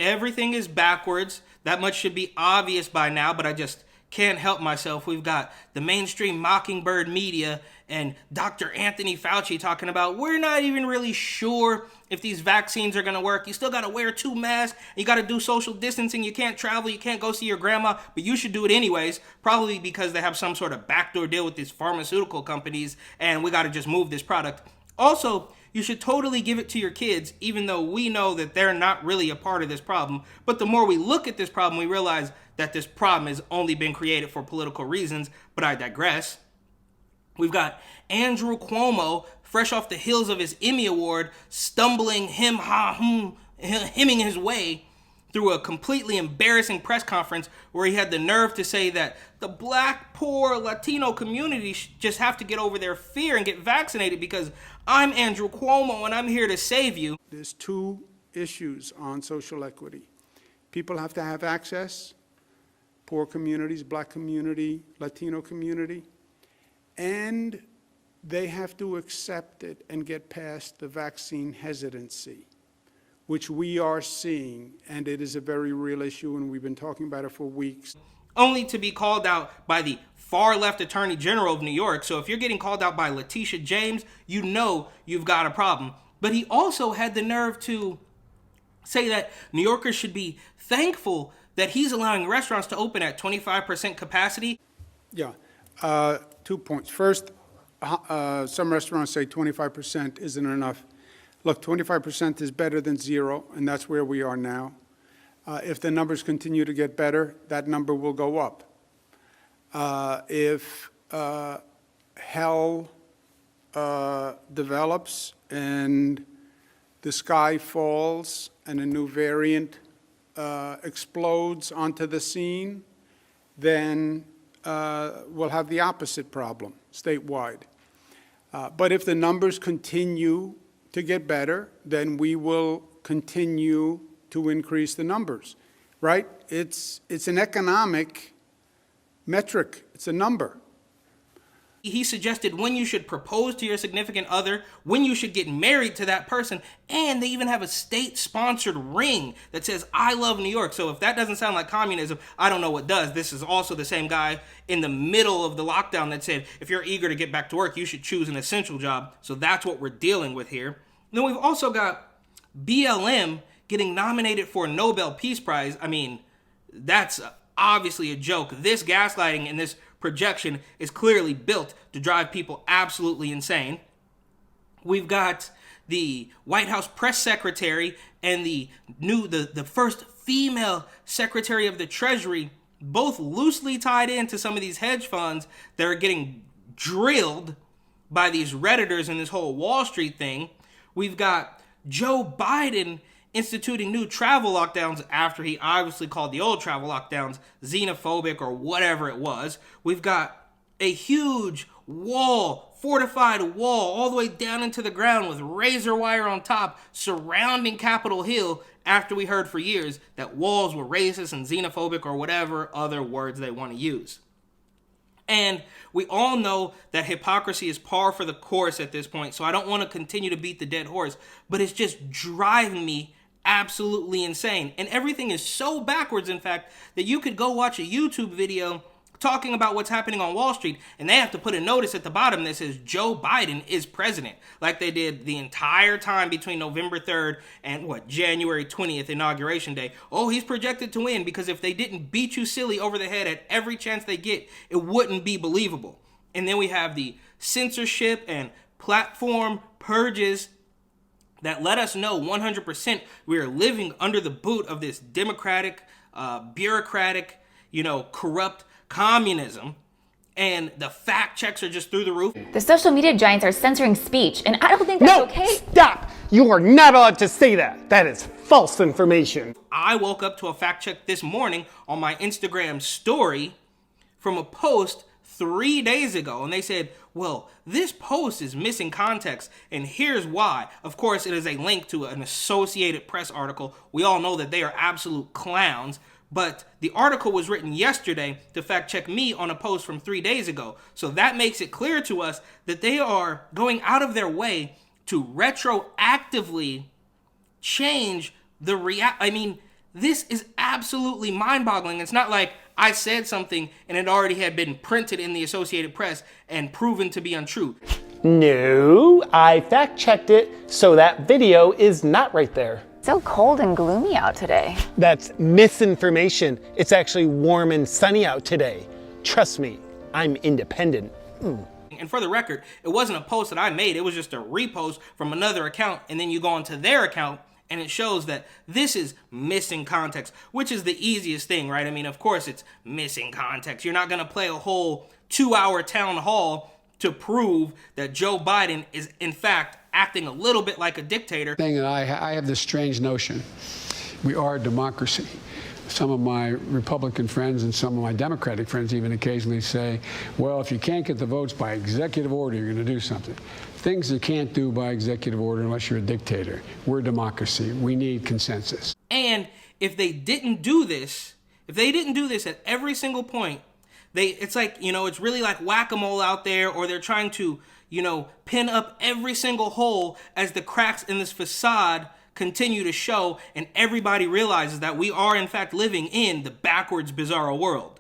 everything is backwards. That much should be obvious by now, but I just can't help myself. We've got the mainstream mockingbird media and Dr. Anthony Fauci talking about we're not even really sure if these vaccines are going to work. You still got to wear 2 masks. You got to do social distancing. You can't travel. You can't go see your grandma, but you should do it anyways, probably because they have some sort of backdoor deal with these pharmaceutical companies, and we got to just move this product. Also, you should totally give it to your kids, even though we know that they're not really a part of this problem. But the more we look at this problem, we realize that this problem has only been created for political reasons, but I digress. We've got Andrew Cuomo, fresh off the heels of his Emmy Award, stumbling hemming his way through a completely embarrassing press conference where he had the nerve to say that the Black, poor, Latino community just have to get over their fear and get vaccinated because I'm Andrew Cuomo and I'm here to save you. There's 2 issues on social equity. People have to have access, poor communities, Black community, Latino community, and they have to accept it and get past the vaccine hesitancy, which we are seeing, and it is a very real issue, and we've been talking about it for weeks. Only to be called out by the far-left Attorney General of New York. So if you're getting called out by Letitia James, you know you've got a problem. But he also had the nerve to say that New Yorkers should be thankful that he's allowing restaurants to open at 25% capacity. Yeah, 2 points. First, some restaurants say 25% isn't enough. Look, 25% is better than 0, and that's where we are now. If the numbers continue to get better, that number will go up. If hell develops and the sky falls and a new variant explodes onto the scene, then we'll have the opposite problem statewide. But if the numbers continue to get better, then we will continue to increase the numbers, right? It's an economic metric. It's a number. He suggested when you should propose to your significant other, when you should get married to that person, and they even have a state-sponsored ring that says, I love New York. So if that doesn't sound like communism, I don't know what does. This is also the same guy in the middle of the lockdown that said, if you're eager to get back to work, you should choose an essential job. So that's what we're dealing with here. Then we've also got BLM getting nominated for a Nobel Peace Prize. I mean, that's obviously a joke. This gaslighting and this projection is clearly built to drive people absolutely insane. We've got the White House press secretary and the first female secretary of the Treasury, both loosely tied into some of these hedge funds that are getting drilled by these Redditors in this whole Wall Street thing. We've got Joe Biden instituting new travel lockdowns after he obviously called the old travel lockdowns xenophobic or whatever it was. We've got a huge wall, fortified wall, all the way down into the ground with razor wire on top surrounding Capitol Hill after we heard for years that walls were racist and xenophobic or whatever other words they want to use. And we all know that hypocrisy is par for the course at this point, so I don't want to continue to beat the dead horse, but it's just driving me absolutely insane. And everything is so backwards, in fact, that you could go watch a YouTube video talking about what's happening on Wall Street, and they have to put a notice at the bottom that says Joe Biden is president, like they did the entire time between November 3rd and January 20th, Inauguration Day. Oh, he's projected to win, because if they didn't beat you silly over the head at every chance they get, it wouldn't be believable. And then we have the censorship and platform purges that let us know 100% we are living under the boot of this democratic, bureaucratic, corrupt communism, and the fact checks are just through the roof. The social media giants are censoring speech, and I don't think that's okay. Stop! You are not allowed to say that. That is false information. I woke up to a fact check this morning on my Instagram story from a post 3 days ago, and they said, well, this post is missing context, and here's why. Of course, it is a link to an Associated Press article. We all know that they are absolute clowns, but the article was written yesterday to fact check me on a post from 3 days ago. So that makes it clear to us that they are going out of their way to retroactively change the This is absolutely mind-boggling. It's not like I said something and it already had been printed in the Associated Press and proven to be untrue. No, I fact-checked it, so that video is not right there. So cold and gloomy out today. That's misinformation. It's actually warm and sunny out today. Trust me, I'm independent. And for the record, it wasn't a post that I made. It was just a repost from another account, and then you go onto their account and it shows that this is missing context, which is the easiest thing, right? I mean, of course it's missing context. You're not going to play a whole 2-hour town hall to prove that Joe Biden is, in fact, acting a little bit like a dictator. Thing that I have this strange notion. We are a democracy. Some of my Republican friends and some of my Democratic friends even occasionally say, well, if you can't get the votes by executive order, you're going to do something. Things you can't do by executive order unless you're a dictator. We're a democracy. We need consensus. And if they didn't do this, at every single point, it's like, it's really like whack-a-mole out there, or they're trying to, pin up every single hole as the cracks in this facade continue to show, and everybody realizes that we are in fact living in the backwards Bizarro world.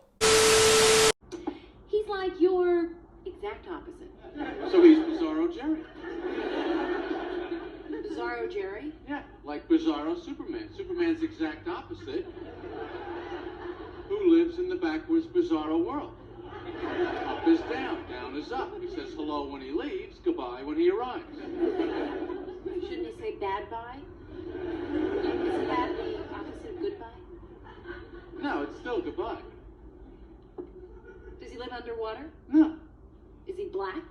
He's like your exact opposite. So he's Bizarro Jerry. Bizarro Jerry? Yeah, like Bizarro Superman. Superman's exact opposite, who lives in the backwards Bizarro world. Up is down, down is up. He says hello when he leaves, goodbye when he arrives. Shouldn't he say bad bye? Isn't that the opposite of goodbye? No, it's still goodbye. Does he live underwater? No. Is he black?